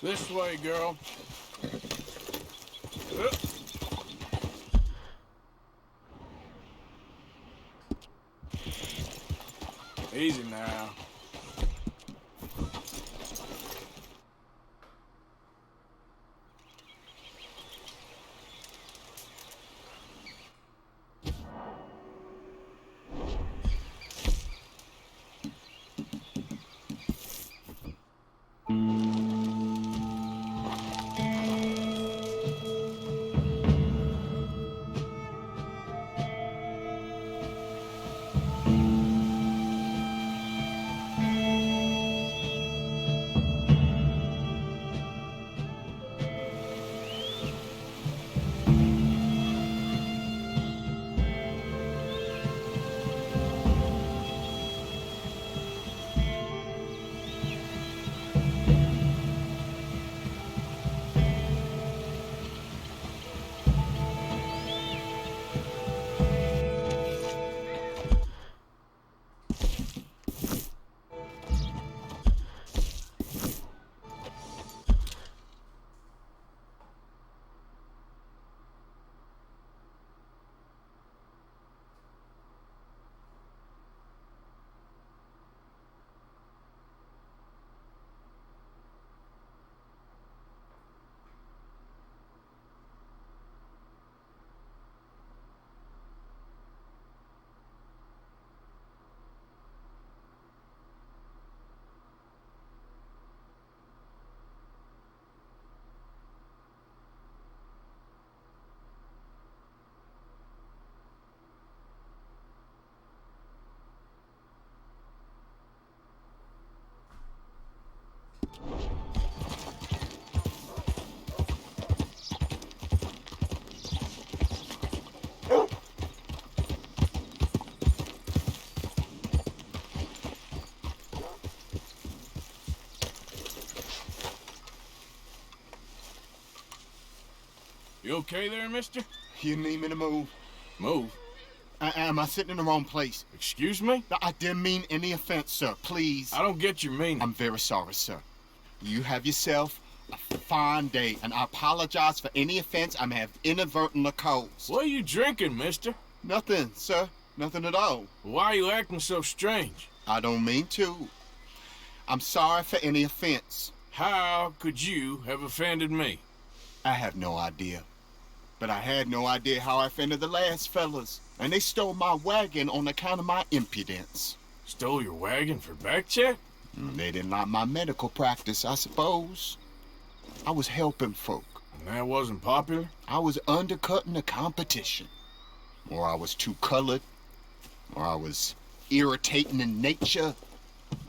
This way, girl. Easy now. You okay there, mister? You need me to move? Move? Am I sitting in the wrong place? Excuse me? I didn't mean any offense, sir. Please. I don't get your meaning. I'm very sorry, sir. You have yourself a fine day, and I apologize for any offense I may have inadvertently caused. What are you drinking, mister? Nothing, sir. Nothing at all. Why are you acting so strange? I don't mean to. I'm sorry for any offense. How could you have offended me? I have no idea. But I had no idea how I offended the last fellas. And they stole my wagon on account of my impudence. Stole your wagon for back check? They didn't like my medical practice, I suppose. I was helping folk. And that wasn't popular? I was undercutting the competition. Or I was too colored. Or I was irritating in nature.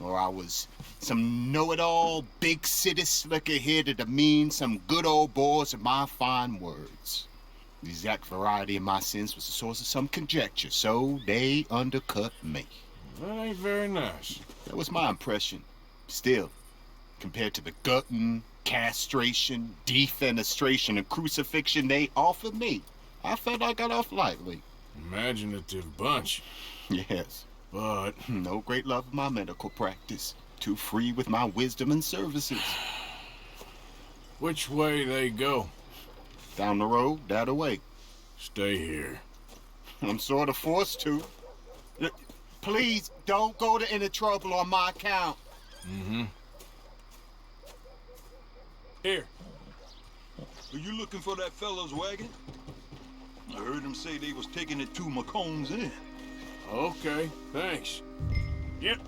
Or I was some know-it-all, big city slicker here to demean some good old boys of my fine words. The exact variety of my sins was the source of some conjecture, so they undercut me. That ain't very nice. That was my impression. Still, compared to the gutting, castration, defenestration, and crucifixion they offered me, I felt I got off lightly. Imaginative bunch. Yes. But no great love of my medical practice. Too free with my wisdom and services. which way they go? Down the road, that way. Stay here. I'm sort of forced to. Please, don't go to any trouble on my account. Mm-hmm. Here. Are you looking for that fella's wagon? I heard him say they was taking it to McComb's Inn. Okay, thanks. Yep.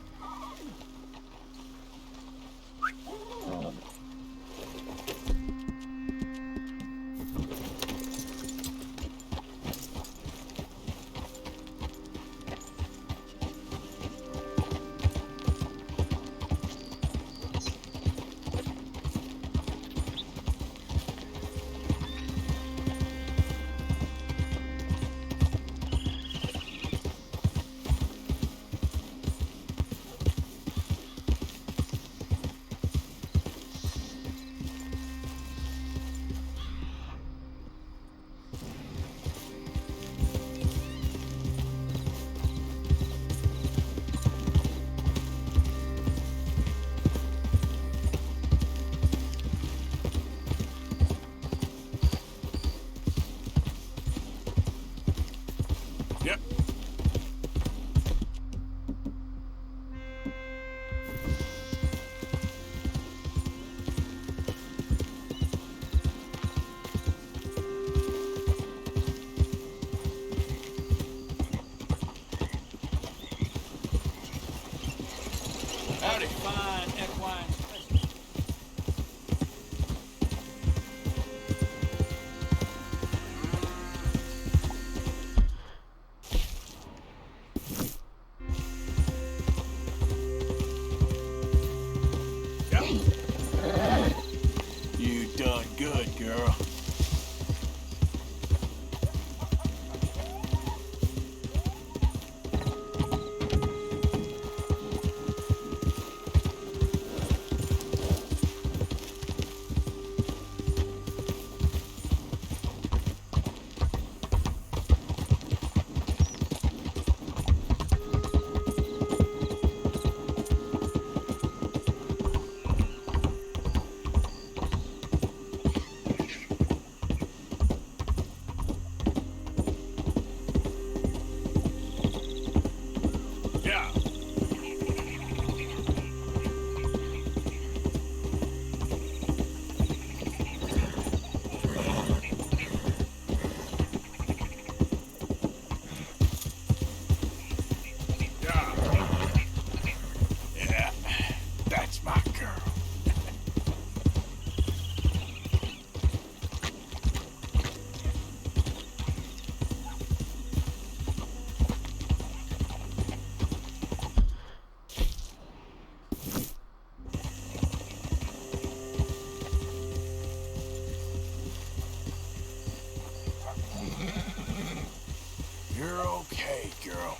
okay, girl.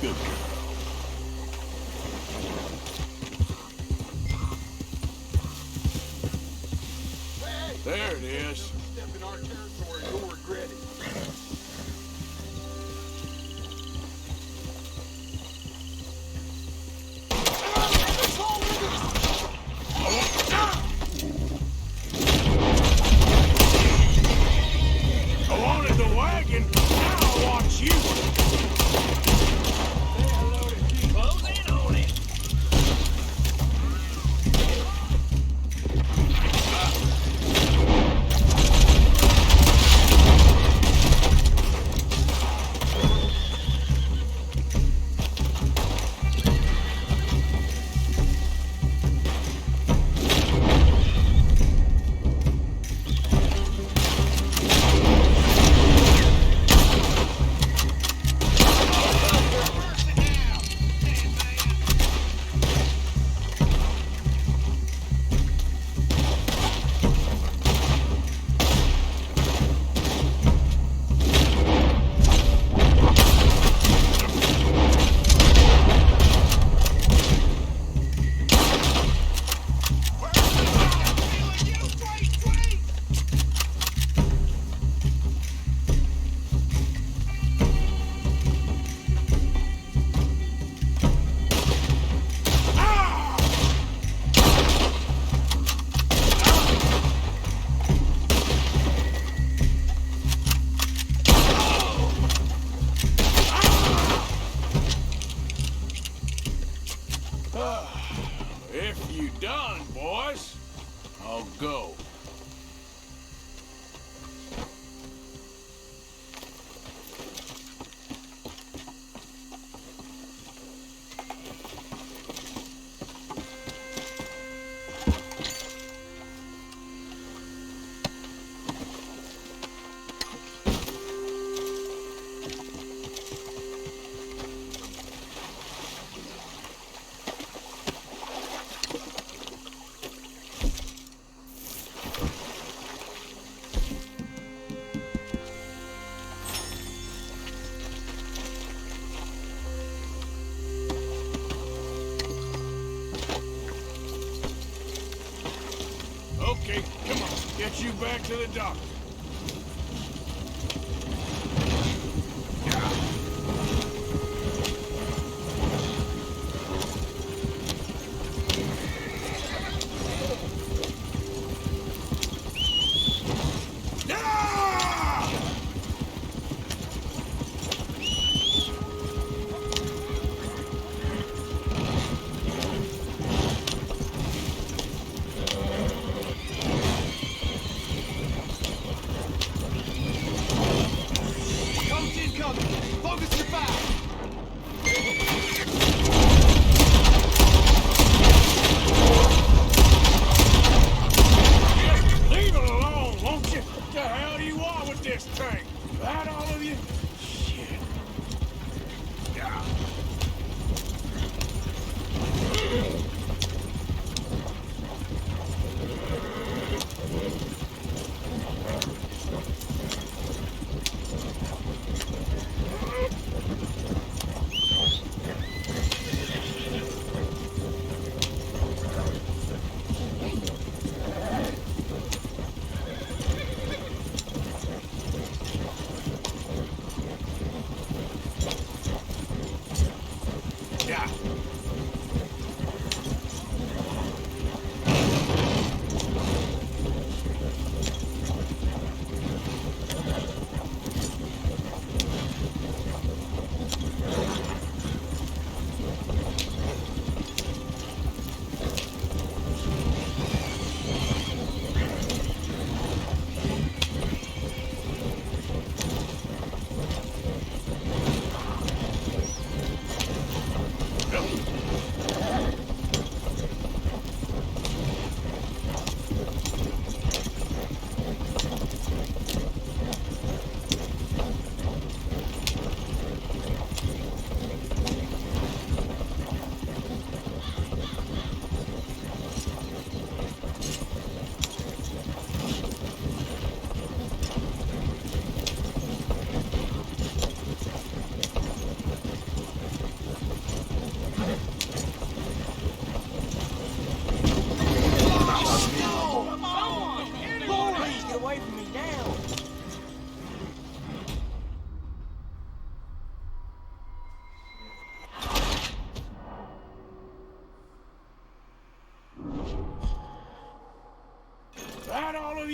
Good girl. There it is. Step in our territory, you'll regret it. I wanted the wagon, now I want you. Close in on it. If you done, boys, I'll go. Okay, come on, get you back to the doctor.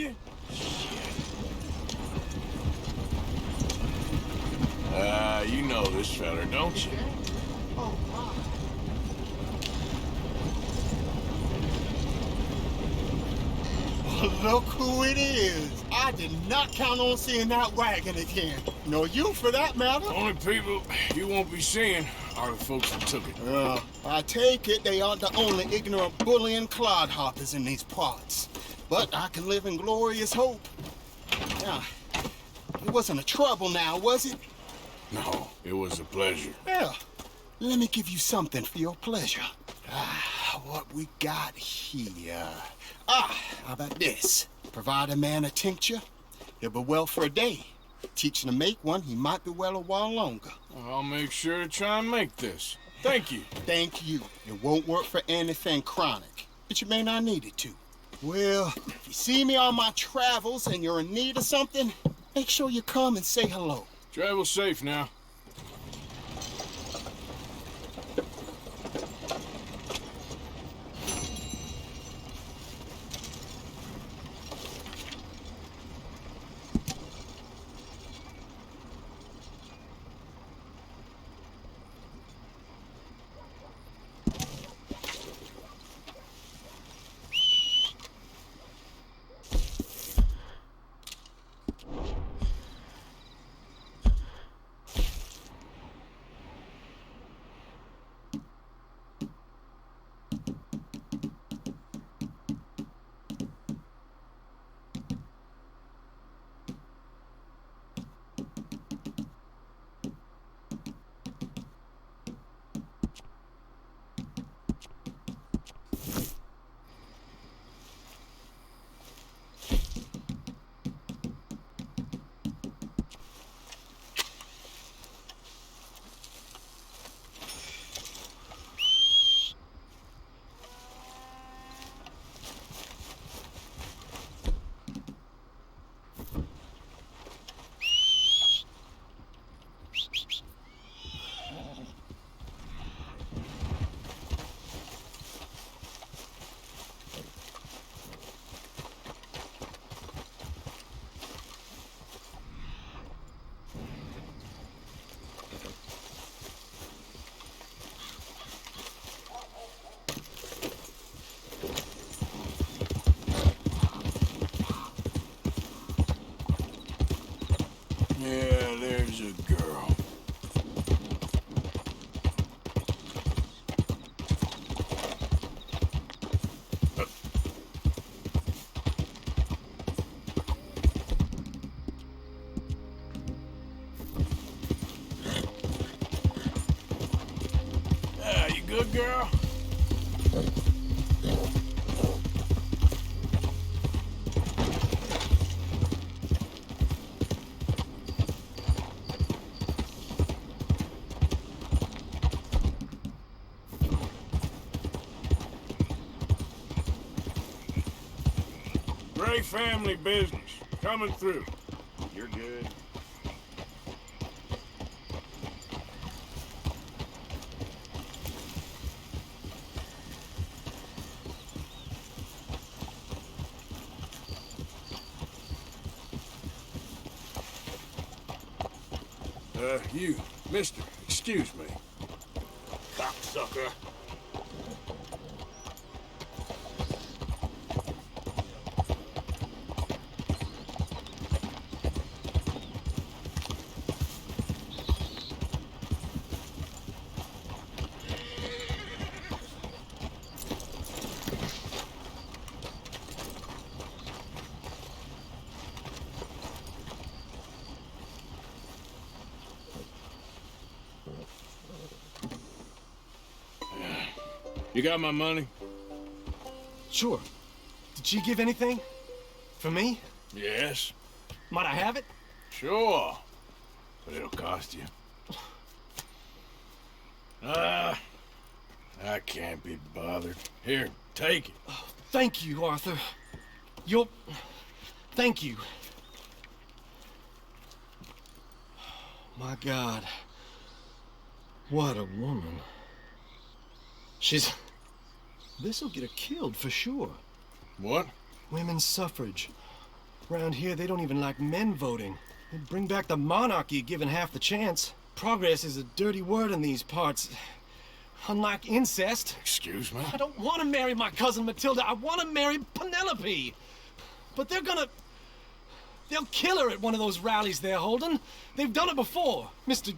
you? You know this fella, don't you? Oh, my. Look who it is. I did not count on seeing that wagon again. Nor you, for that matter. Only people you won't be seeing are the folks that took it. I take it they aren't the only ignorant bullying clodhoppers in these parts. But I can live in glorious hope. Now, it wasn't a trouble now, was it? No, it was a pleasure. Yeah. Let me give you something for your pleasure. What we got here? How about this? Provide a man a tincture, he'll be well for a day. Teach him to make one, he might be well a while longer. I'll make sure to try and make this. Thank you. Thank you. It won't work for anything chronic, but you may not need it to. Well, if you see me on my travels and you're in need of something, make sure you come and say hello. Travel safe now. Yeah, there's a girl. You good, girl? Gray family business. Coming through. You're good. You, mister, excuse me. Cocksucker. You got my money? Sure. Did she give anything? For me? Yes. Might I have it? Sure. But it'll cost you. I can't be bothered. Here, take it. Thank you, Arthur. Thank you. My God. What a woman. This'll get her killed for sure. What? Women's suffrage. Around here, they don't even like men voting. They'd bring back the monarchy given half the chance. Progress is a dirty word in these parts. Unlike incest. Excuse me? I don't want to marry my cousin Matilda. I want to marry Penelope. But they'll kill her at one of those rallies they're holding. They've done it before. Mister,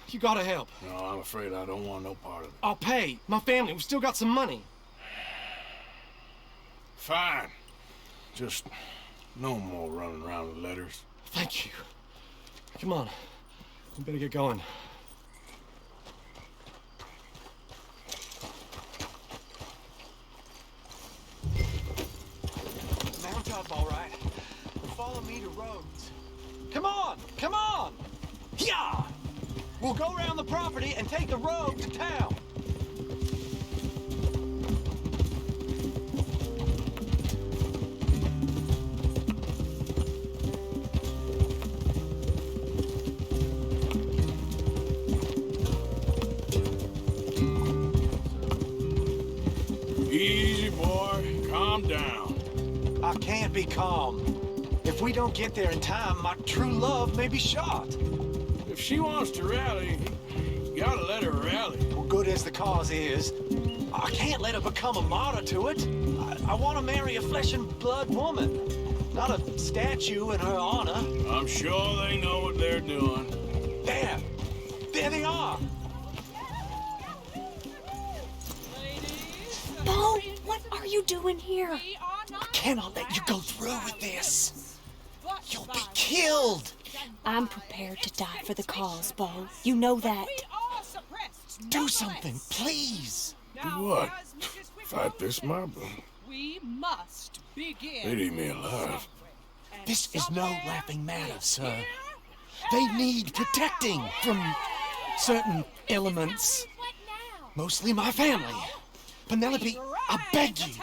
you gotta help. No, I'm afraid I don't want no part of it. I'll pay. My family, we've still got some money. Fine. Just no more running around with letters. Thank you. Come on. We better get going. Mount up, all right. Follow me to Rhodes. Come on! Come on! Yeah! We'll go around the property and take the road to town. Easy, boy. Calm down. I can't be calm. If we don't get there in time, my true love may be shot. If she wants to rally, you gotta let her rally. Well, good as the cause is, I can't let her become a martyr to it. I want to marry a flesh and blood woman, not a statue in her honor. I'm sure they know what they're doing. There! There they are! Bo, what are you doing here? I cannot let you go through with this. You'll be killed! I'm prepared to die for the cause, Bo. You know that. Do something, please! Do what? Fight this mob? We must begin. They'd eat me alive. This is no laughing matter, sir. They need protecting from certain elements. Mostly my family. Penelope, I beg you.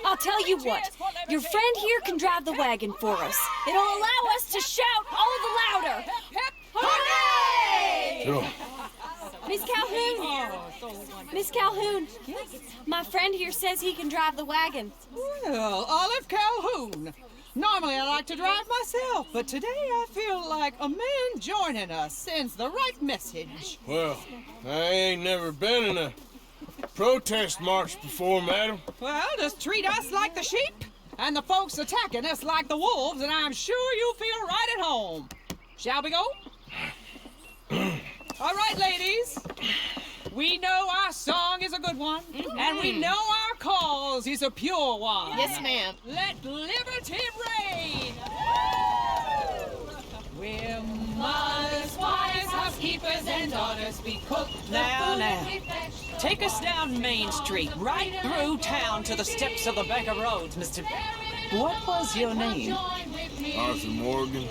I'll tell you what. Your friend here can drive the wagon for us. It'll allow us to shout all the louder. Hooray! Sure. Miss Calhoun! Miss Calhoun! My friend here says he can drive the wagon. Well, Olive Calhoun. Normally I like to drive myself, but today I feel like a man joining us sends the right message. Well, I ain't never been in a protest march before, madam. Well, just treat us like the sheep, and the folks attacking us like the wolves, and I'm sure you'll feel right at home. Shall we go? All right, ladies. We know our song is a good one, and we know our cause is a pure one. Yes, ma'am. Let liberty reign! We're mothers, wives, housekeepers, and daughters. We cook now. Take us down Main Street, right through town to the steps of the Bank of Rhodes, Mr. What was your name? Arthur Morgan.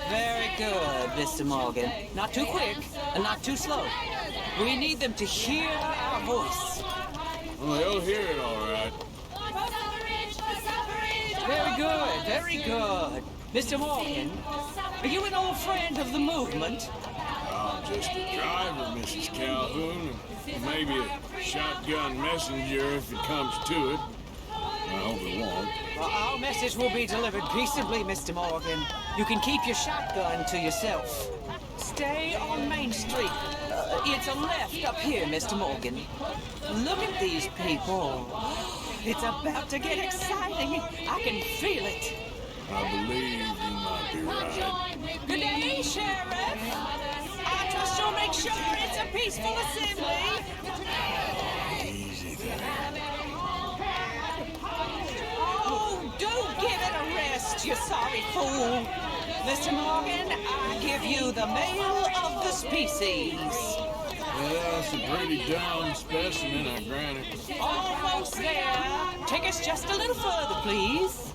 Very good, Mr. Morgan. Not too quick and not too slow. We need them to hear our voice. Well, they'll hear it all right. Very good, very good. Mr. Morgan, are you an old friend of the movement? I'm just a driver, Mrs. Calhoun, and maybe a shotgun messenger if it comes to it. I hope it won't. Well, our message will be delivered peaceably, Mr. Morgan. You can keep your shotgun to yourself. Stay on Main Street. It's a left up here, Mr. Morgan. Look at these people. It's about to get exciting. I can feel it. I believe you might be right. Good day, Sheriff. I trust you'll make sure it's a peaceful assembly. Easy there. Oh, do give it a rest, you sorry fool. Mr. Morgan, I give you the male of the species. Well, that's a pretty down specimen, I grant it. Almost there. Take us just a little further, please.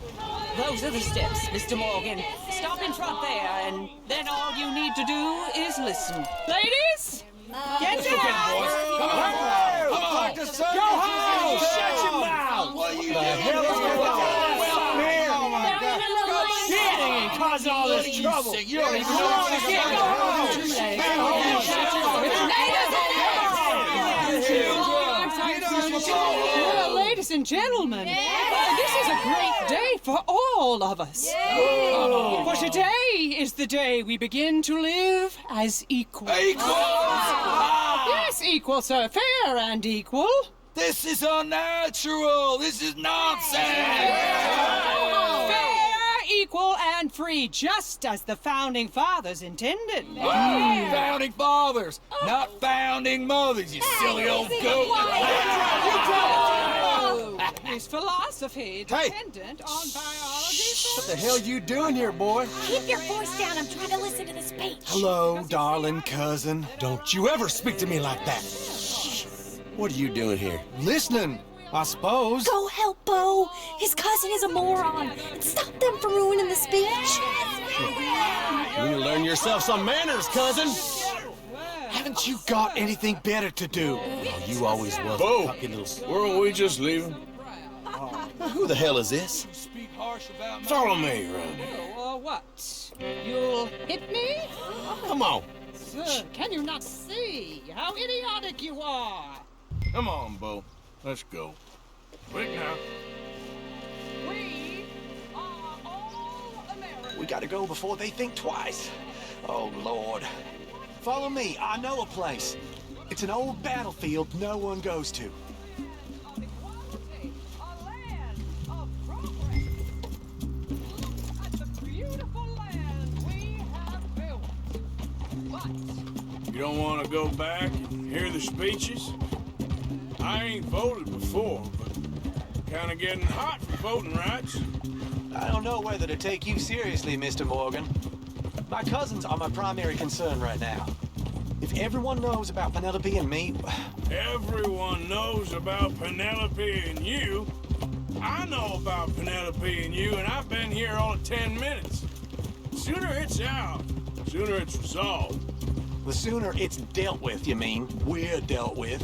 Those are the steps, Mr. Morgan. Stop in front there, and then all you need to do is listen. Ladies, get down! Come on! Go home! Shut your mouth! What the hell is going on here? Oh my God! Shit! Ain't causing all this trouble. You don't even know what to get. Go home! Ladies, Ladies and gentlemen, this is a great day for all of us. For today is the day we begin to live as equals. Yes, equal, sir. Fair and equal. This is unnatural. This is nonsense. Fair, equal, and free, just as the Founding Fathers intended. Founding fathers, not founding mothers, you silly old goat. Is philosophy dependent on biology? What the hell you doing here, boy? Keep your voice down. I'm trying to listen to the speech. Hello, darling cousin. Don't you ever speak to me like that. What are you doing here? Listening, I suppose. Go help Bo. His cousin is a moron. And stop them from ruining the speech. You need to learn yourself some manners, cousin. Haven't you got anything better to do? Oh, you always was Bo, a cocky little... weren't we just leaving? Who the hell is this? Speak harsh about Follow me around here. What? You'll hit me? Come on. Sir, can you not see how idiotic you are? Come on, Bo. Let's go. Quick now. We are all Americans. We gotta go before they think twice. Oh, Lord. Follow me. I know a place. It's an old battlefield no one goes to. A land of progress. Look at the beautiful land we have built. But You don't want to go back and hear the speeches? I ain't voted before, but kind of getting hot for voting rights. I don't know whether to take you seriously, Mr. Morgan. My cousins are my primary concern right now. If everyone knows about Penelope and me... Everyone knows about Penelope and you. I know about Penelope and you, and I've been here all of 10 minutes. Sooner it's out, sooner it's resolved. The sooner it's dealt with, you mean, we're dealt with.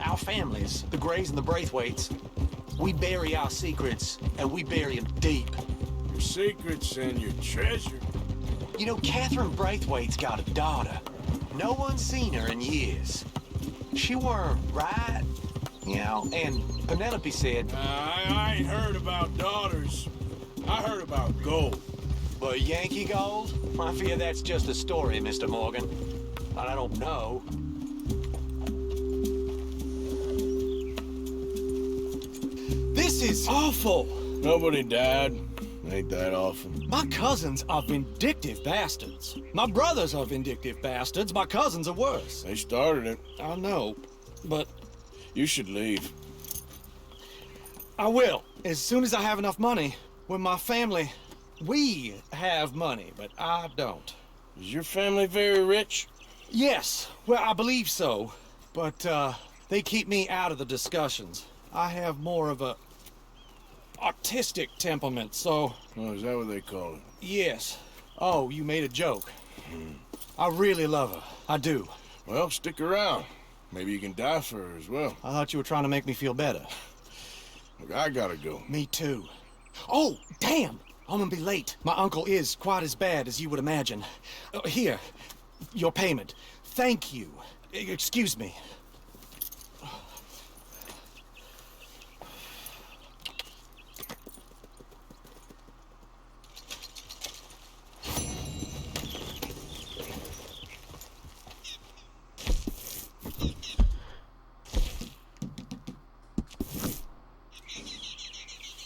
Our families, the Grays and the Braithwaites, we bury our secrets, and we bury them deep. Your secrets and your treasure. You know, Catherine Braithwaite's got a daughter. No one's seen her in years. She weren't right, you know, and Penelope said... I ain't heard about daughters. I heard about gold. But Yankee gold? I fear that's just a story, Mr. Morgan. But I don't know. This is awful. Nobody died. Ain't that awful? My cousins are vindictive bastards. My brothers are vindictive bastards. My cousins are worse. They started it. I know, but You should leave. I will. As soon as I have enough money. When my family... We have money, but I don't. Is your family very rich? Yes, well, I believe so. But, they keep me out of the discussions. I have more of a... artistic temperament, so... Oh, is that what they call it? Yes. Oh, you made a joke. I really love her. I do. Well, stick around. Maybe you can die for her as well. I thought you were trying to make me feel better. Look, I gotta go. Me too. Oh, damn! I'm gonna be late. My uncle is quite as bad as you would imagine. Here, your payment. Thank you. Excuse me.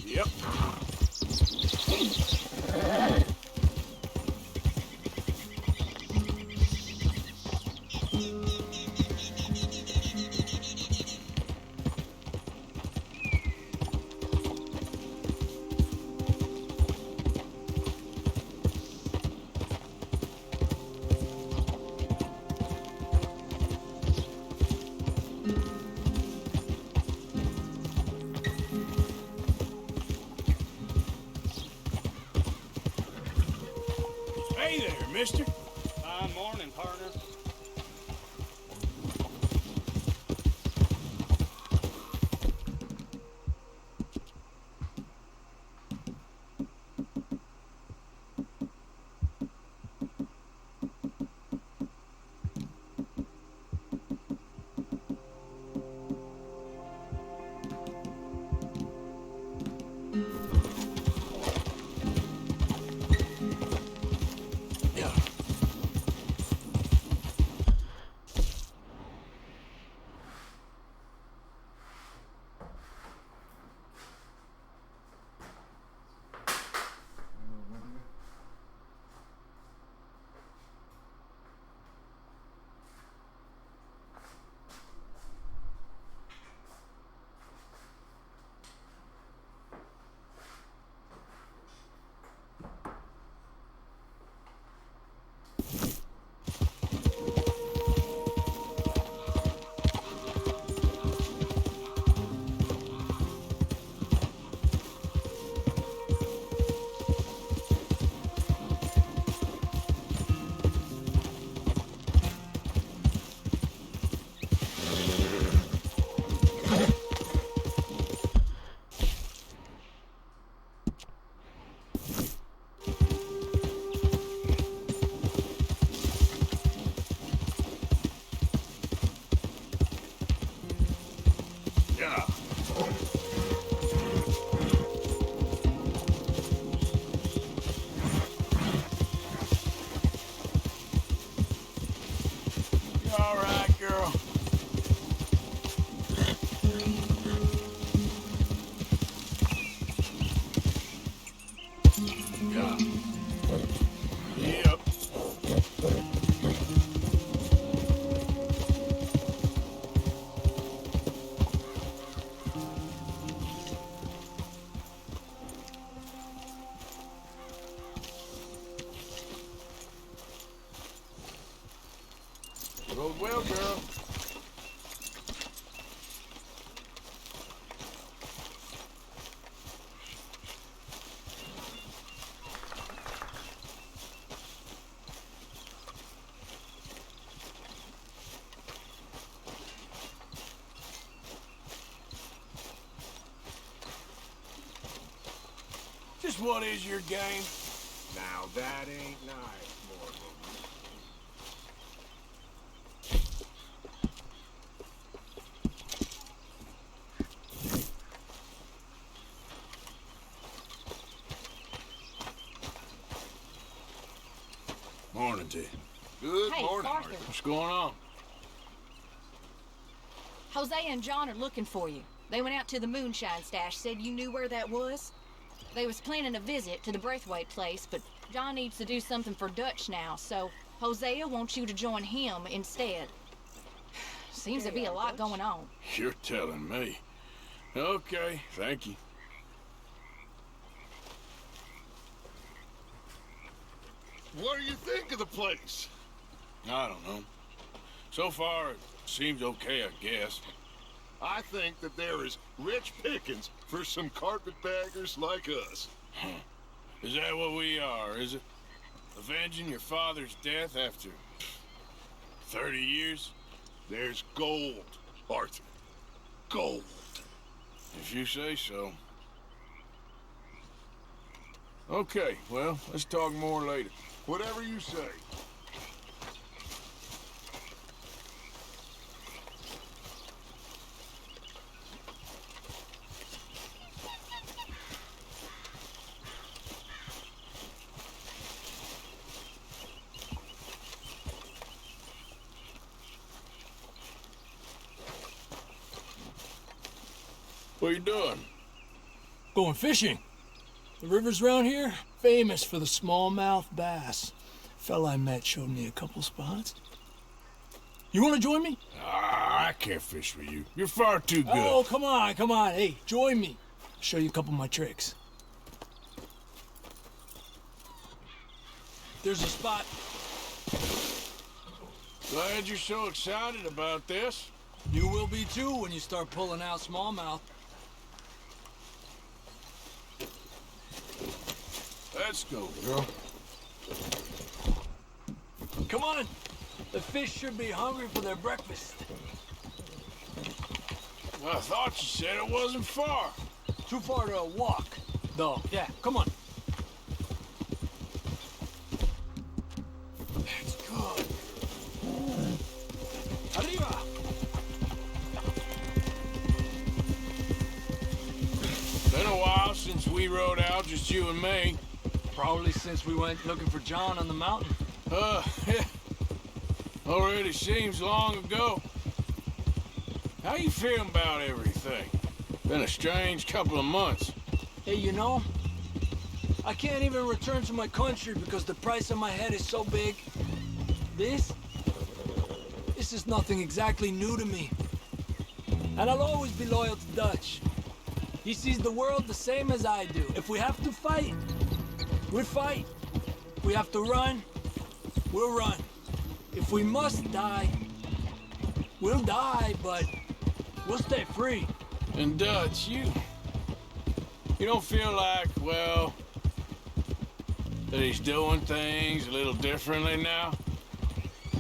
Yep. Hey there, mister. Morning, partner. well, girl. Just what is your game? Now that ain't nice, Morgan. Morning, T. Good Hey, morning. Arthur. What's going on? Hosea and John are looking for you. They went out to the moonshine stash, said you knew where that was. They was planning a visit to the Braithwaite place, but John needs to do something for Dutch now, so Hosea wants you to join him instead. Seems to be a lot going on. You're telling me. Okay, thank you. What do you think of the place? I don't know. So far, it seems okay, I guess. I think that there is rich pickings for some carpetbaggers like us. Is that what we are, is it? Avenging your father's death after 30 years? There's gold, Arthur. Gold. If you say so. Okay, well, let's talk more later. Whatever you say. What are you doing? Going fishing. The rivers around here, famous for the smallmouth bass. Fella I met showed me a couple spots. You want to join me? I can't fish with you. You're far too good. Oh, come on, come on. Hey, join me. I'll show you a couple of my tricks. There's a spot. Glad you're so excited about this. You will be too when you start pulling out smallmouth. Let's go, girl. Come on. The fish should be hungry for their breakfast. I thought you said it wasn't far. Too far to walk, though. Yeah, come on. That's good. Arriba! Been a while since we rode out, just you and me. Probably since we went looking for John on the mountain. Yeah. Already seems long ago. How you feeling about everything? Been a strange couple of months. Hey, you know, I can't even return to my country because the price on my head is so big. This is nothing exactly new to me. And I'll always be loyal to Dutch. He sees the world the same as I do. If we have to fight, we'll fight. If we have to run, we'll run. If we must die, we'll die, but we'll stay free. And Dutch, you don't feel like, well, that he's doing things a little differently now?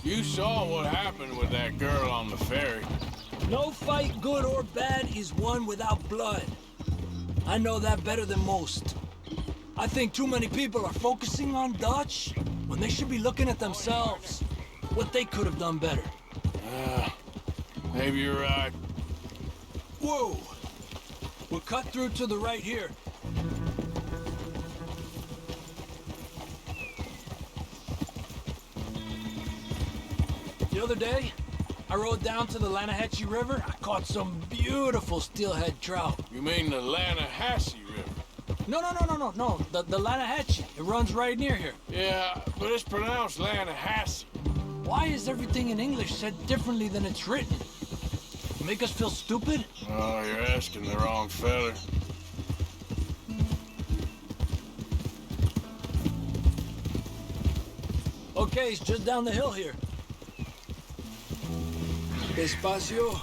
You saw what happened with that girl on the ferry. No fight, good or bad, is won without blood. I know that better than most. I think too many people are focusing on Dutch when they should be looking at themselves. What they could have done better. Maybe you're right. Whoa! We'll cut through to the right here. The other day, I rode down to the Lanahatchee River. I caught some beautiful steelhead trout. You mean the Lanahassee River? No. The Lanahatchee. It runs right near here. Yeah, but it's pronounced Lanahassee. Why is everything in English said differently than it's written? Make us feel stupid? Oh, you're asking the wrong fella. Okay, it's just down the hill here. Despacio.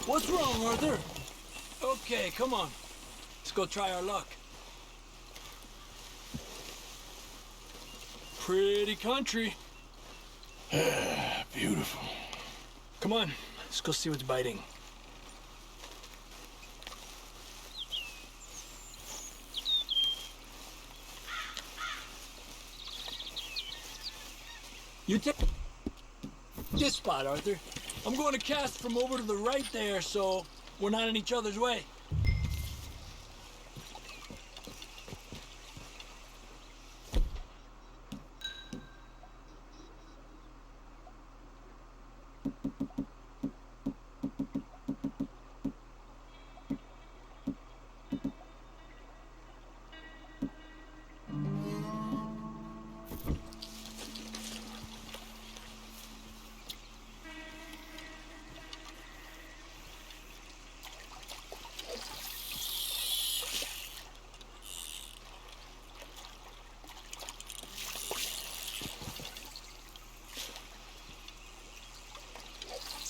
What's wrong, Arthur? Okay, come on. Let's go try our luck. Pretty country. Beautiful. Come on, let's go see what's biting. You take this spot, Arthur. I'm going to cast from over to the right there, so we're not in each other's way.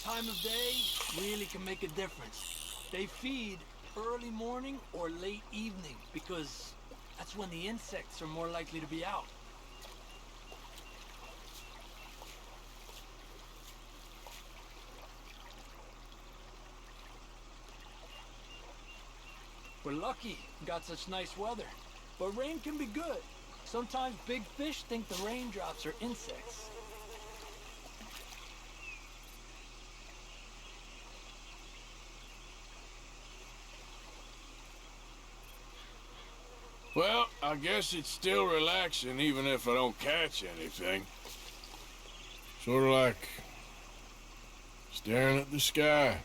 Time of day really can make a difference. They feed early morning or late evening because that's when the insects are more likely to be out. We're lucky we got such nice weather, but rain can be good. Sometimes big fish think the raindrops are insects. Well, I guess it's still relaxing even if I don't catch anything. Sort of like staring at the sky.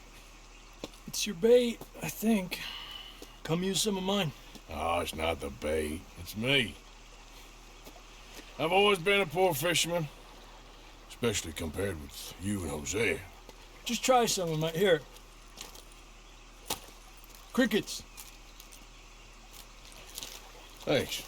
It's your bait, I think. Come use some of mine. Oh, it's not the bait. It's me. I've always been a poor fisherman. Especially compared with you and Hosea. Just try some of mine. Here. Crickets. Thanks.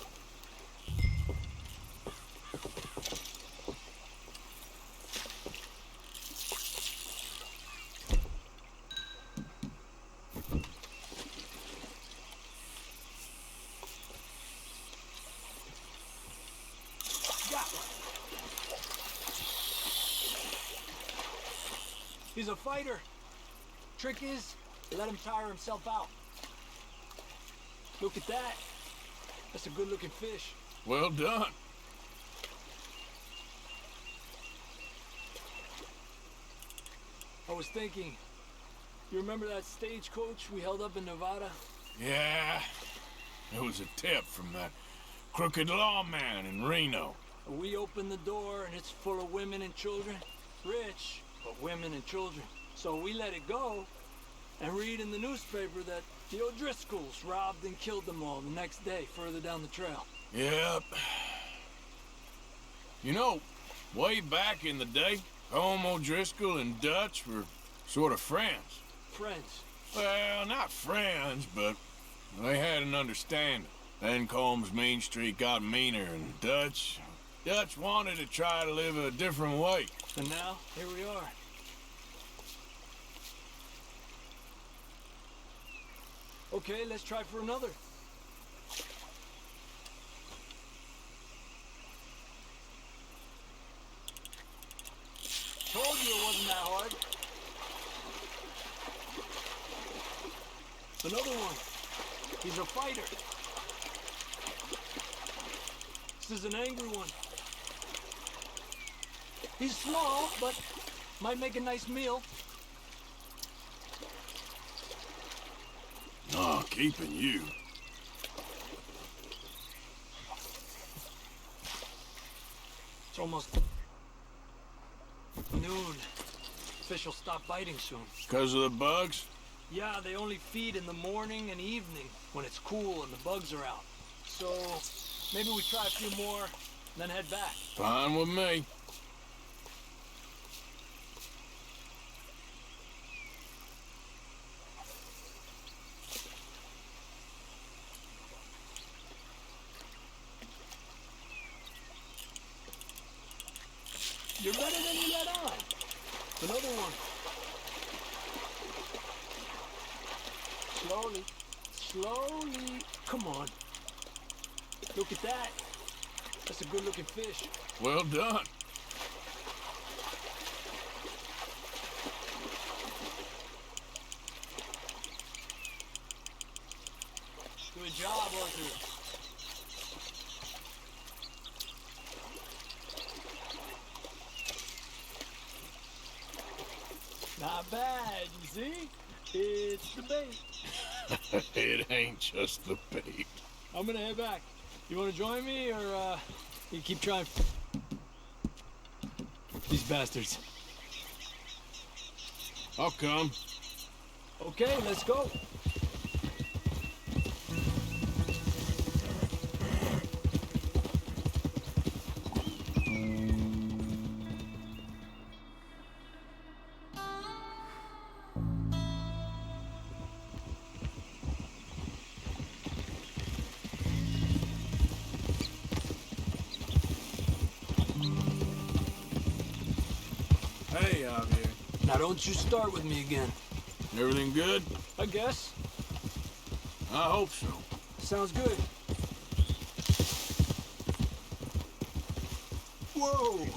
Got one. He's a fighter. Trick is, let him tire himself out. Look at that. That's a good-looking fish. Well done. I was thinking, you remember that stagecoach we held up in Nevada? Yeah. It was a tip from that crooked lawman in Reno. We opened the door and it's full of women and children. Rich, but women and children. So we let it go and read in the newspaper that the O'Driscolls robbed and killed them all the next day further down the trail. Yep. You know, way back in the day, Home O'Driscoll and Dutch were sort of friends. Friends? Well, not friends, but they had an understanding. Then Combs Main Street got meaner, and Dutch wanted to try to live a different way. And now, here we are. Okay, let's try for another. Told you it wasn't that hard. Another one. He's a fighter. This is an angry one. He's small, but might make a nice meal. Oh, keeping you. It's almost noon. Fish will stop biting soon. 'Cause of the bugs? Yeah, they only feed in the morning and evening when it's cool and the bugs are out. So maybe we try a few more, then head back. Fine with me. You're better than you let on. Another one. Slowly. Slowly. Come on. Look at that. That's a good-looking fish. Well done. Good job, Arthur. Not bad, you see? It's the bait. It ain't just the bait. I'm gonna head back. You wanna join me, or, you keep trying? These bastards. I'll come. Okay, let's go. Hey, Javier. Now don't you start with me again. Everything good? I guess. I hope so. Sounds good. Whoa!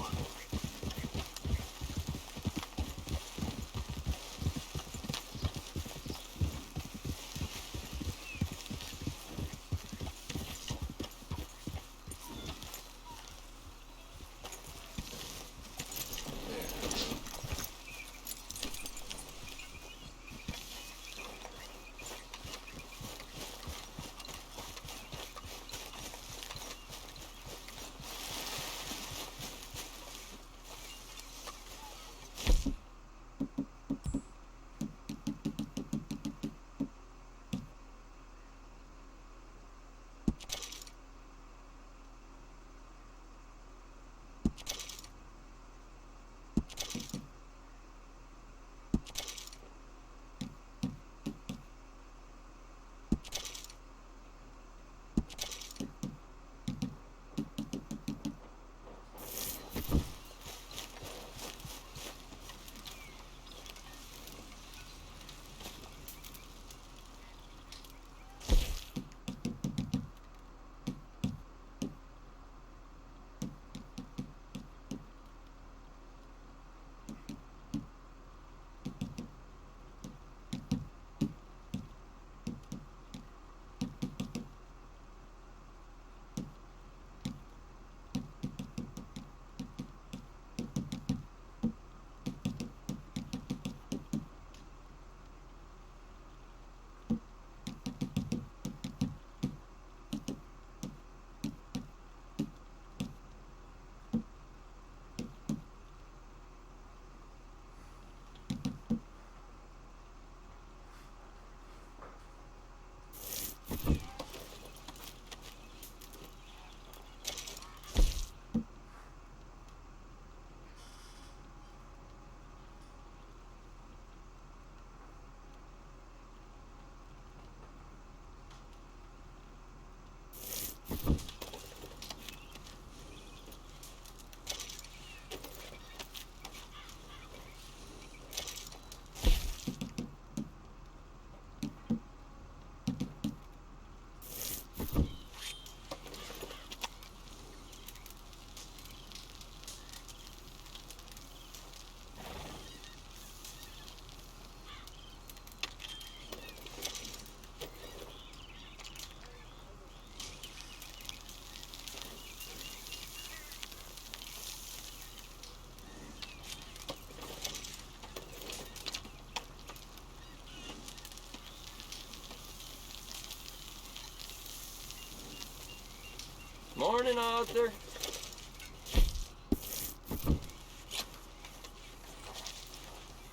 Morning, Arthur.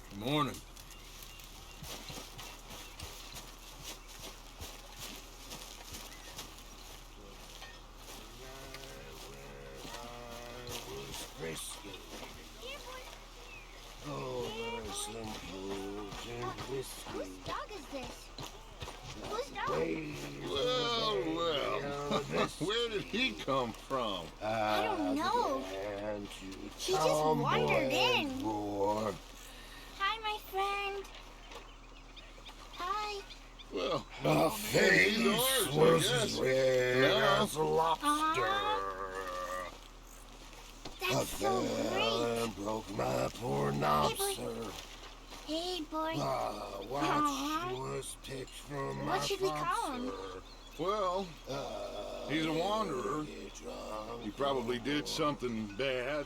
Good morning. Well, well. Where did he come from? I don't know. He just wandered in. Hi, my friend. Hi. Well, My he's face ours, was I as guess. red No? as a lobster. That's so great. And broke my poor knobster. Hey, boy. Watch was picked from my What should we call him? Well, he's a wanderer. He probably did something bad.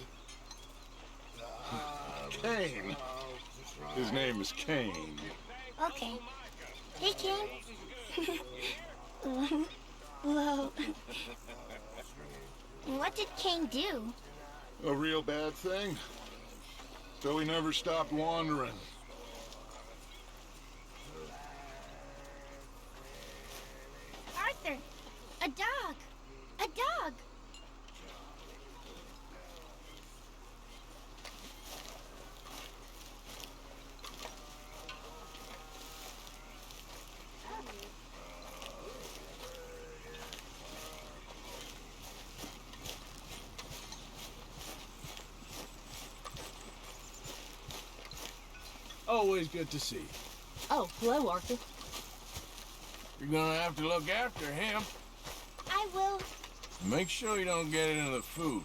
Cain. His name is Cain. Okay. Hey, King. Whoa. What did Cain do? A real bad thing. So he never stopped wandering. Arthur, a dog. A dog. Always good to see you. Oh, hello, Arthur. You're gonna have to look after him. I will. Make sure you don't get it into the food.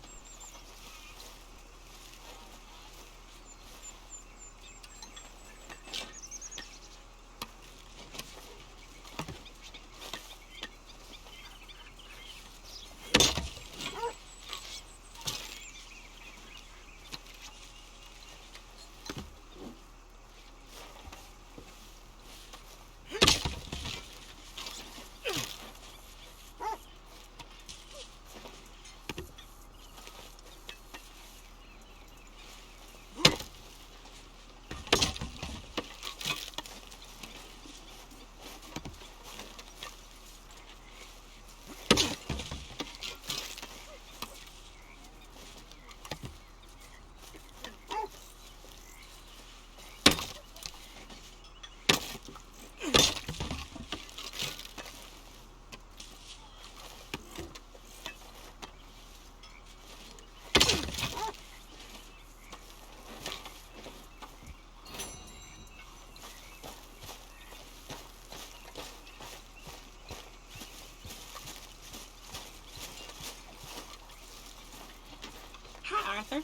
Hi, Arthur.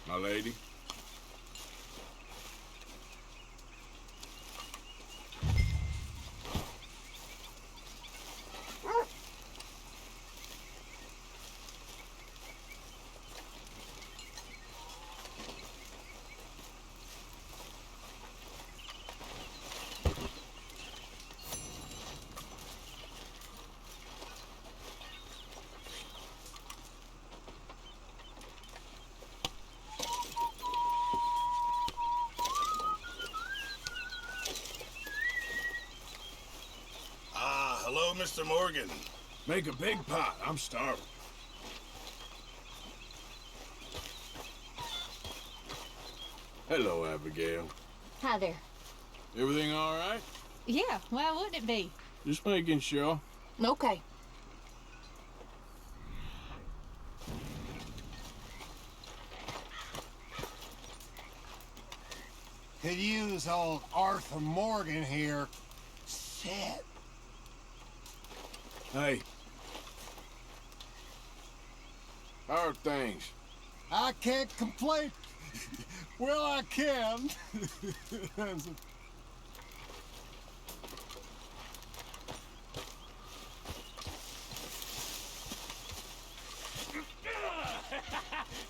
My lady. Hello, Mr. Morgan. Make a big pot. I'm starving. Hello, Abigail. Hi there. Everything all right? Yeah, why wouldn't it be? Just making sure. Okay. Could use old Arthur Morgan here. Shit. Hey. How are things? I can't complain. Well, I can.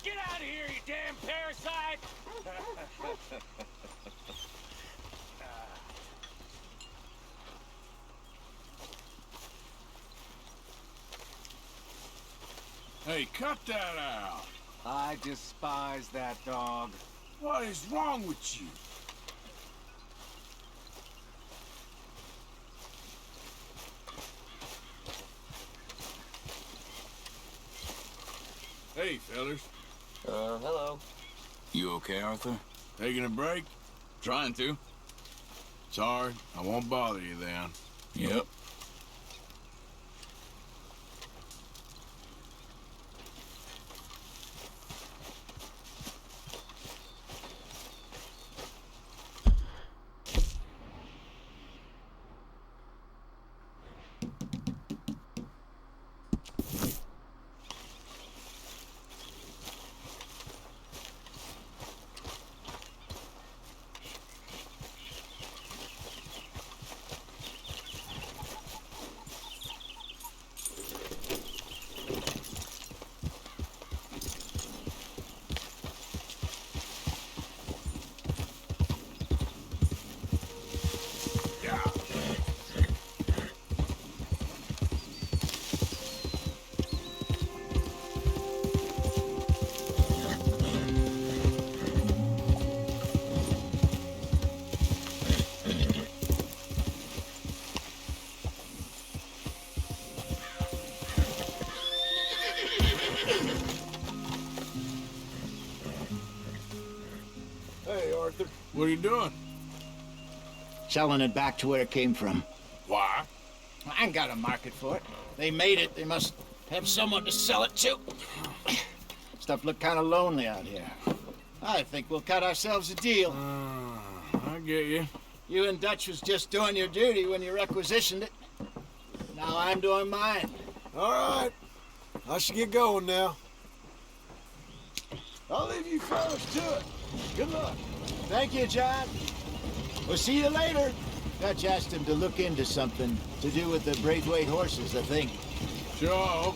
Get out of here, you damn parasite! Hey, cut that out. I despise that dog. What is wrong with you? Hey, fellas. Hello. You okay, Arthur? Taking a break? Trying to. Sorry, I won't bother you then. Yep. What are you doing? Selling it back to where it came from. Why? I ain't got a market for it. They made it. They must have someone to sell it to. Stuff look kind of lonely out here. I think we'll cut ourselves a deal. I get you. You and Dutch was just doing your duty when you requisitioned it. Now I'm doing mine. All right. I should get going now. I'll leave you fellas to it. Good luck. Thank you, John. We'll see you later. Dutch asked him to look into something to do with the Braithwaite horses, I think. Sure.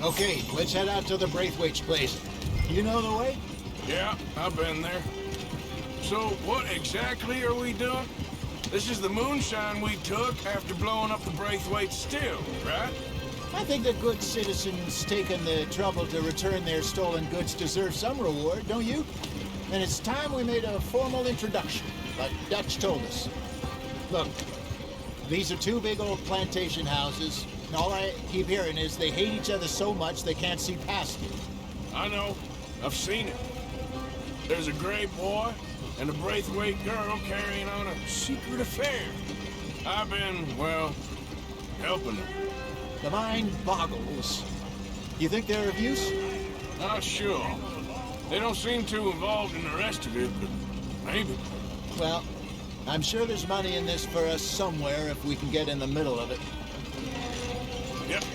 Okay, let's head out to the Braithwaite's place. You know the way? Yeah, I've been there. So what exactly are we doing? This is the moonshine we took after blowing up the Braithwaite still, right? I think the good citizens taking the trouble to return their stolen goods deserve some reward, don't you? And it's time we made a formal introduction, like Dutch told us. Look, these are two big old plantation houses, and all I keep hearing is they hate each other so much they can't see past it. I know. I've seen it. There's a gray boy and a Braithwaite girl carrying on a secret affair. I've been, well, helping them. The mind boggles. You think they're of use? Not sure. They don't seem too involved in the rest of it, but maybe. Well, I'm sure there's money in this for us somewhere if we can get in the middle of it. Yep.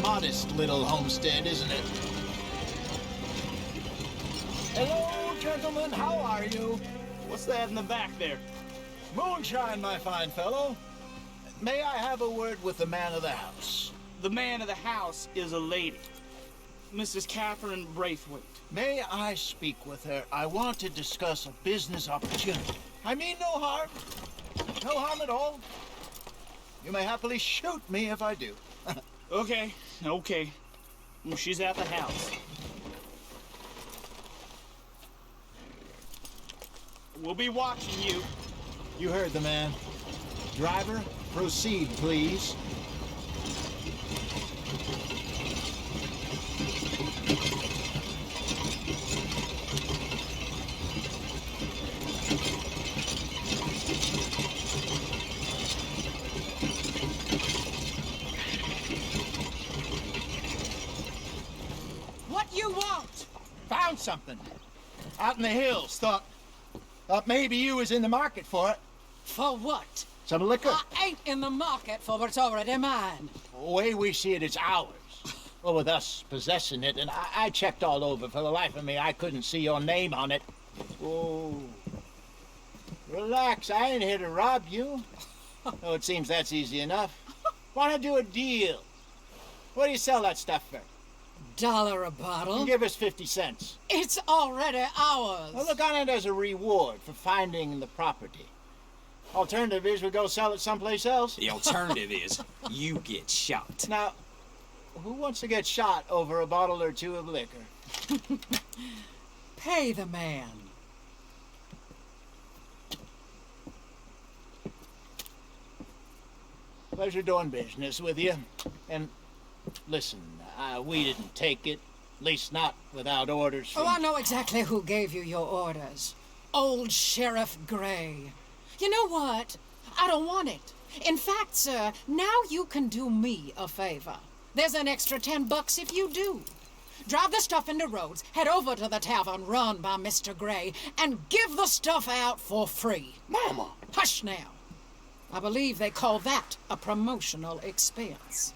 Modest little homestead, isn't it? Hello, gentlemen. How are you? What's that in the back there? Moonshine, my fine fellow. May I have a word with the man of the house? The man of the house is a lady. Mrs. Catherine Braithwaite. May I speak with her? I want to discuss a business opportunity. I mean no harm. No harm at all. You may happily shoot me if I do. Okay. Well, she's at the house. We'll be watching you. You heard the man. Driver, proceed, please. You want? Found something. Out in the hills. Thought maybe you was in the market for it. For what? Some liquor. I ain't in the market for what's already mine. The way we see it, it's ours. Well, with us possessing it, and I checked all over. For the life of me, I couldn't see your name on it. Oh. Relax, I ain't here to rob you. Oh, it seems that's easy enough. Want to do a deal? What do you sell that stuff for? $1 a bottle. Give us 50 cents. It's already ours. Well, look on it as a reward for finding the property. Alternative is we go sell it someplace else. The alternative is you get shot. Now, who wants to get shot over a bottle or two of liquor? Pay the man. Pleasure doing business with you. And listen, we didn't take it. At least not without orders from... Oh, I know exactly who gave you your orders. Old Sheriff Gray. You know what? I don't want it. In fact, sir, now you can do me a favor. There's an extra $10 if you do. Drive the stuff into Rhodes, head over to the tavern run by Mr. Gray, and give the stuff out for free. Mama! Hush now. I believe they call that a promotional expense.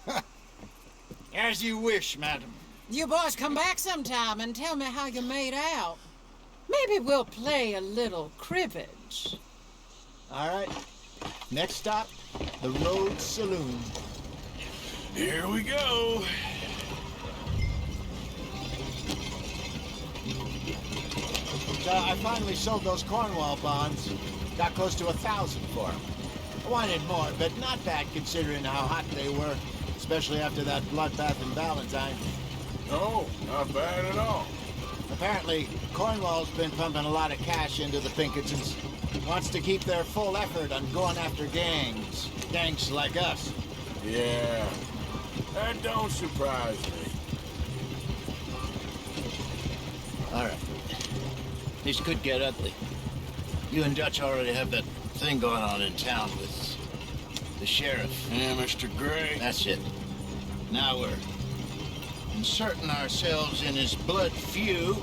As you wish, madam. You boys come back sometime and tell me how you made out. Maybe we'll play a little cribbage. All right. Next stop, the Rhodes Saloon. Here we go. So I finally sold those Cornwall bonds. Got close to 1,000 for them. I wanted more, but not bad considering how hot they were, especially after that bloodbath in Valentine. No, not bad at all. Apparently, Cornwall's been pumping a lot of cash into the Pinkertons. Wants to keep their full effort on going after gangs. Gangs like us. Yeah, that don't surprise me. All right. This could get ugly. You and Dutch already have that thing going on in town with the sheriff. Yeah, Mr. Gray. That's it. Now we're inserting ourselves in his blood feud.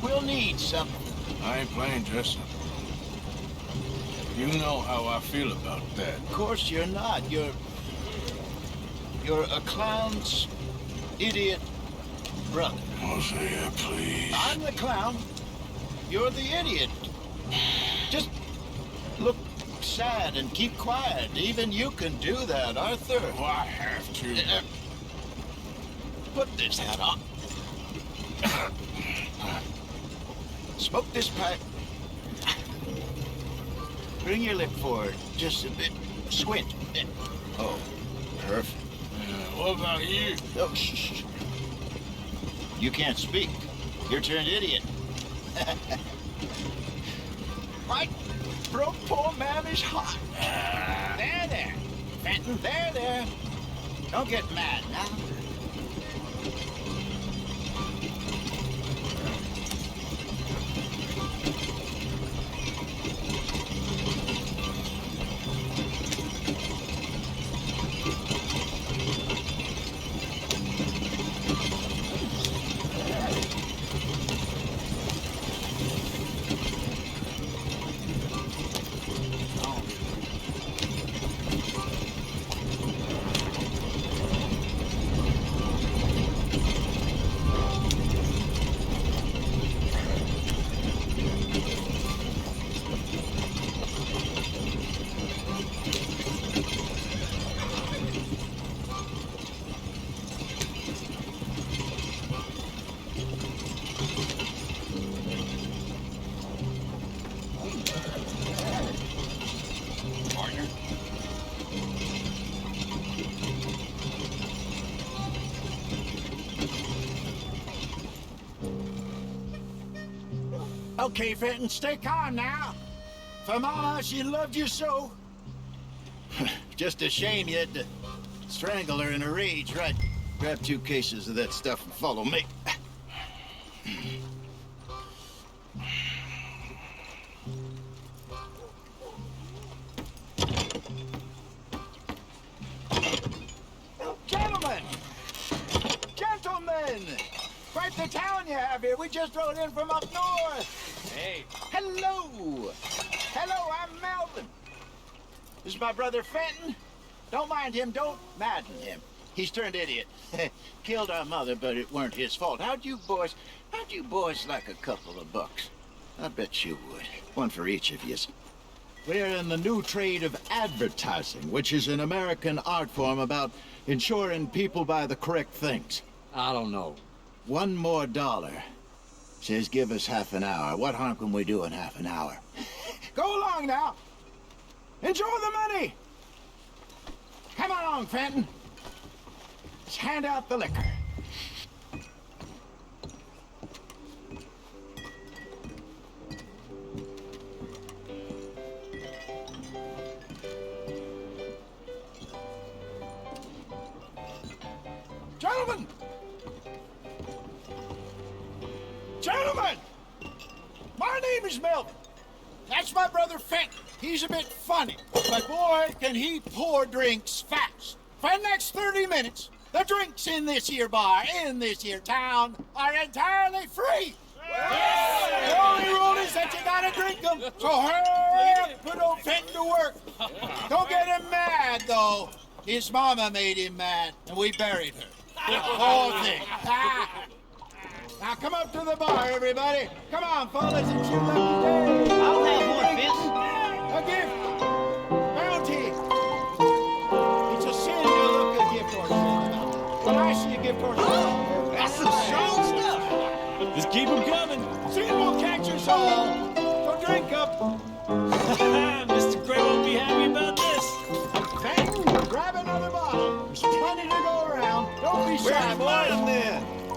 We'll need something. I ain't playing dress up. You know how I feel about that. Of course you're not. You're a clown's idiot brother. Hosea, please. I'm the clown. You're the idiot. Just look sad and keep quiet. Even you can do that, Arthur. Oh, I have to. Put this hat on. Smoke this pipe. Bring your lip forward just a bit. Squint. Oh, perfect. What about you? Oh, shh. You can't speak. You're turned idiot. My broke poor man is hot. There. Fenton, there. Don't get mad now. Okay, Fenton, stay calm now. For Mama, she loved you so. Just a shame you had to strangle her in a rage, right? Grab 2 cases of that stuff and follow me. Gentlemen! Quite the town you have here. We just rode in from up north. Hey. Hello. I'm Melvin. This is my brother Fenton. Don't mind him. Don't madden him. He's turned idiot. Killed our mother, but it weren't his fault. How'd you boys like a couple of bucks? I bet you would. One for each of yous. We're in the new trade of advertising, which is an American art form about ensuring people buy the correct things. I don't know. $1 more. Says give us half an hour. What harm can we do in half an hour? Go along now. Enjoy the money. Come along, Fenton. Let's hand out the liquor. Gentlemen! My name is Melvin. That's my brother Fenton. He's a bit funny, but boy, can he pour drinks fast. For the next 30 minutes, the drinks in this here bar, in this here town, are entirely free. Yes! The only rule is that you gotta drink them, so hurry up, put old Fenton to work. Don't get him mad, though. His mama made him mad, and we buried her. The whole thing. Now come up to the bar, everybody. Come on, fellas, it's your lucky day. I'll have one, Vince. A gift. Bounty. The nicer you give towards That's some strong stuff. Just keep them coming. See, we'll catch us all. So drink up. Mr. Gray won't be happy about this. Bang, grab another bottle. There's plenty to go around. Don't be shy, boy.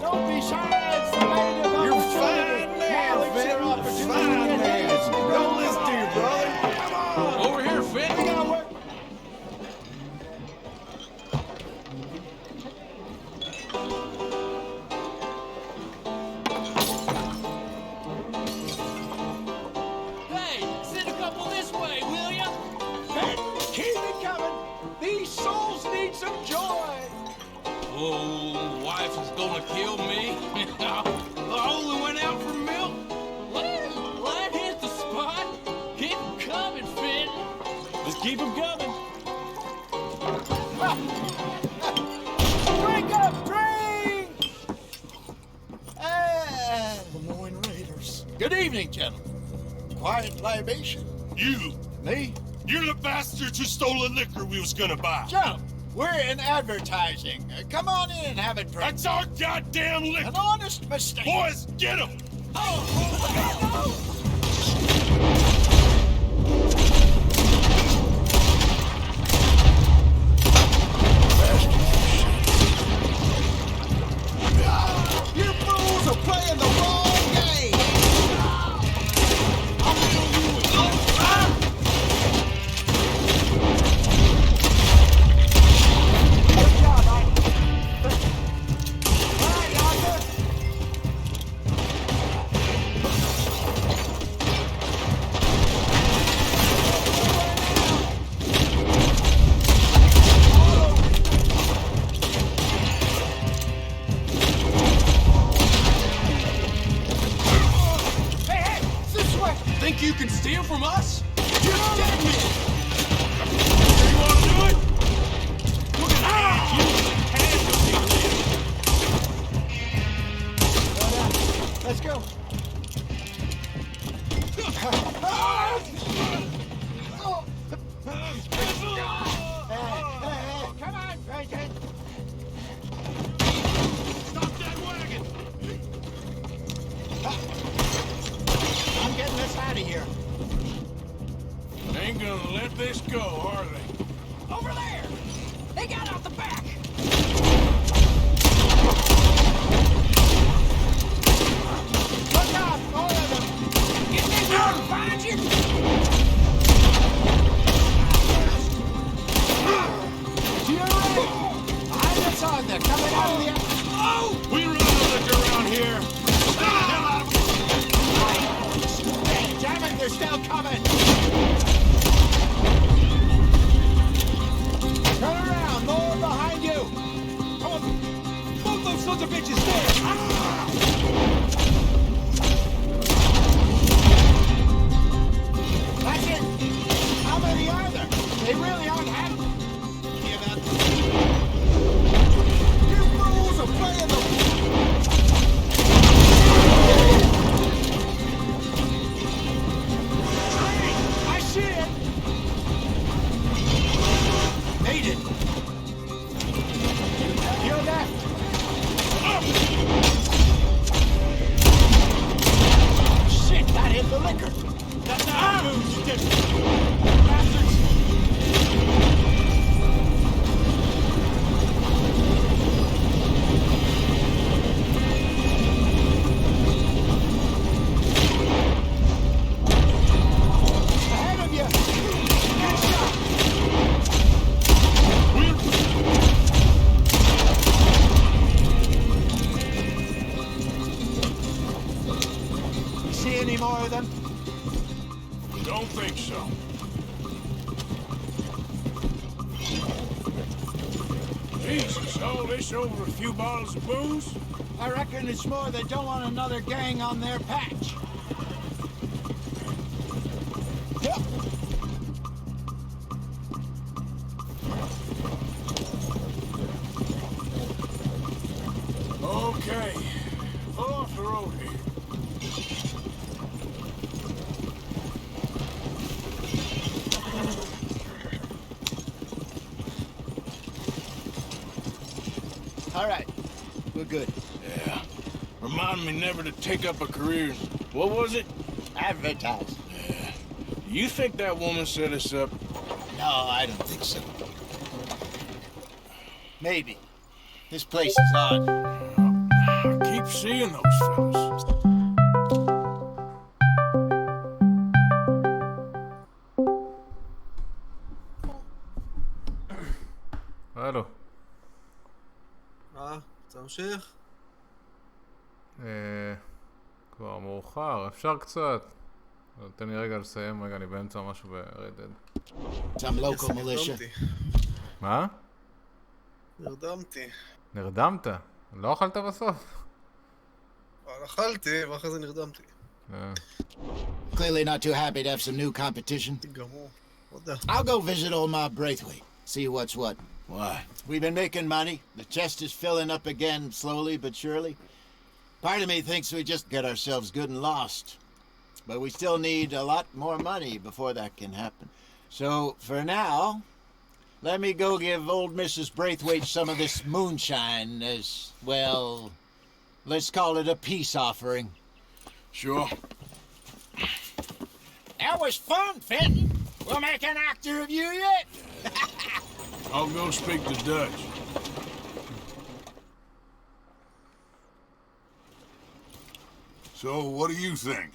Don't be shy. It's the way to go. You're fine now, Finn. Fine man. Don't listen to your brother. Come on. Over here, Finn. We gotta work. Hey, send a couple this way, will ya? Hey, keep it coming. These souls need some joy. Oh, wife is gonna kill me. I only went out for milk. Let hit the spot. Keep 'em coming, Finn. Just keep them coming. Drink up, drink! Lemoyne Raiders. Good evening, gentlemen. Quiet libation. You! Me? You're the bastards who stole the liquor we was gonna buy. Jump! We're in advertising. Come on in and have a drink. That's our goddamn liquor! An honest mistake. Boys, get him! You fools are playing the wrong game! Good job, Arthur. All right, Arthur. Hey, hey, this way! Think you can steal from us? You dead me! You wanna do it? Look at that! Let's go. Come on, Bacon. Stop that wagon! I'm getting this out of here. Ain't gonna let this go, are they? Over there! They got out the back! Look out, all of them. Get this out and find you! To your right. Behind us on there, coming out of the... Oh! We run the liquor around here. Hey, damn it, they're still coming. Turn around, more behind you. Come on. Both those sons of bitches there. That's it. How many are there? They really aren't having... Give up. You fools are playing the... I see it. Made it. You're left. Shit, that hit the liquor. That's how it moves, you did. Bastards. Ahead of you. Good shot. You see any more of them? Don't think so. Jesus, all this over a few bottles of booze? I reckon it's more they don't want another gang on their patch. Yep. Okay. Off the road here. All right. We're good. Yeah. Remind me never to take up a career. What was it? Advertise. Yeah. You think that woman set us up? No, I don't think so. Maybe. This place is odd. I keep seeing those fellas. הלו. תמשיך. כבר מאוחר, אפשר קצת. תן לי רגע לסיים, רגע, אני באמצע משהו ברדד. Some local militia. מה? נרדמתי. נרדמת? לא אכלת בסוף? אבל אכלתי, ואחרי זה נרדמתי. Clearly not too happy to have some new competition. גמור. תודה. I'll go visit old Ma Braithwaite. See what's what. Why? We've been making money. The chest is filling up again, slowly but surely. Part of me thinks we just get ourselves good and lost. But we still need a lot more money before that can happen. So, for now, let me go give old Mrs. Braithwaite some of this moonshine as, well, let's call it a peace offering. Sure. That was fun, Fenton. We'll make an actor of you yet. I'll go speak to Dutch. So, what do you think?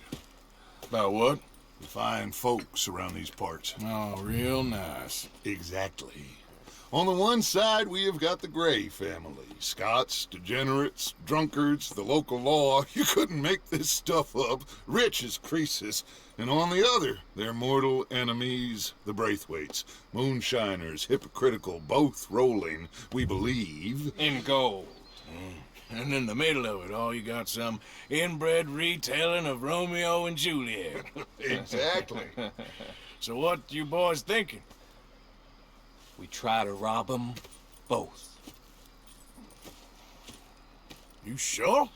About what? The fine folks around these parts. Oh, real nice. Exactly. On the one side, we have got the Gray family. Scots, degenerates, drunkards, the local law. You couldn't make this stuff up. Rich as Croesus. And on the other, their mortal enemies, the Braithwaites. Moonshiners, hypocritical, both rolling, we believe, in gold. And in the middle of it all, you got some inbred retelling of Romeo and Juliet. Exactly. So what you boys thinking? We try to rob them both. You sure?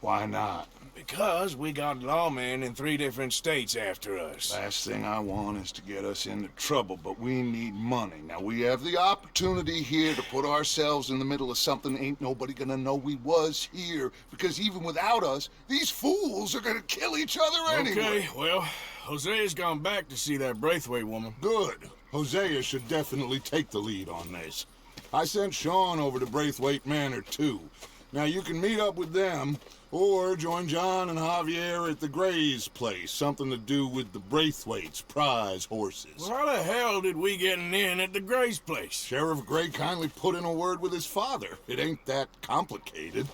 Why not? Because we got lawmen in 3 different states after us. Last thing I want is to get us into trouble, but we need money. Now, we have the opportunity here to put ourselves in the middle of something ain't nobody gonna know we was here, because even without us, these fools are gonna kill each other anyway. Okay, well, Hosea's gone back to see that Braithwaite woman. Good. Hosea should definitely take the lead on this. I sent Sean over to Braithwaite Manor, too. Now, you can meet up with them, or join John and Javier at the Gray's place. Something to do with the Braithwaite's prize horses. Well, how the hell did we get in at the Gray's place? Sheriff Gray kindly put in a word with his father. It ain't that complicated.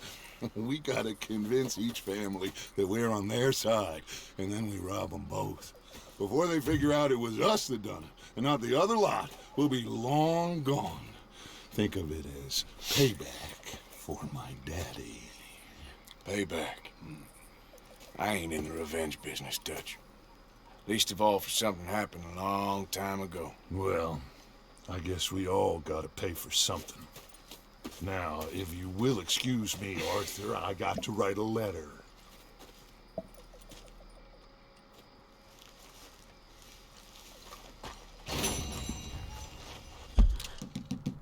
We gotta convince each family that we're on their side, and then we rob them both. Before they figure out it was us that done it, and not the other lot, we'll be long gone. Think of it as payback for my daddy. Payback. I ain't in the revenge business, Dutch. Least of all for something happened a long time ago. Well, I guess we all gotta pay for something. Now, if you will excuse me, Arthur, I got to write a letter.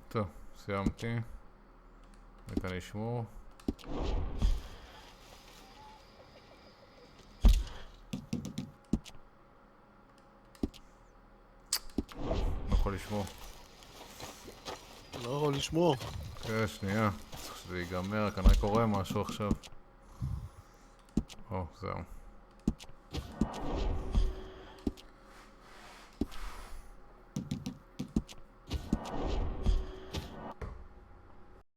טוב, סיימתי. ניתן לשמור. לא יכול לשמור. לא יכול לשמור. כן, שנייה. צריך שזה ייגמר, כנראה קורה משהו עכשיו. או, זהו.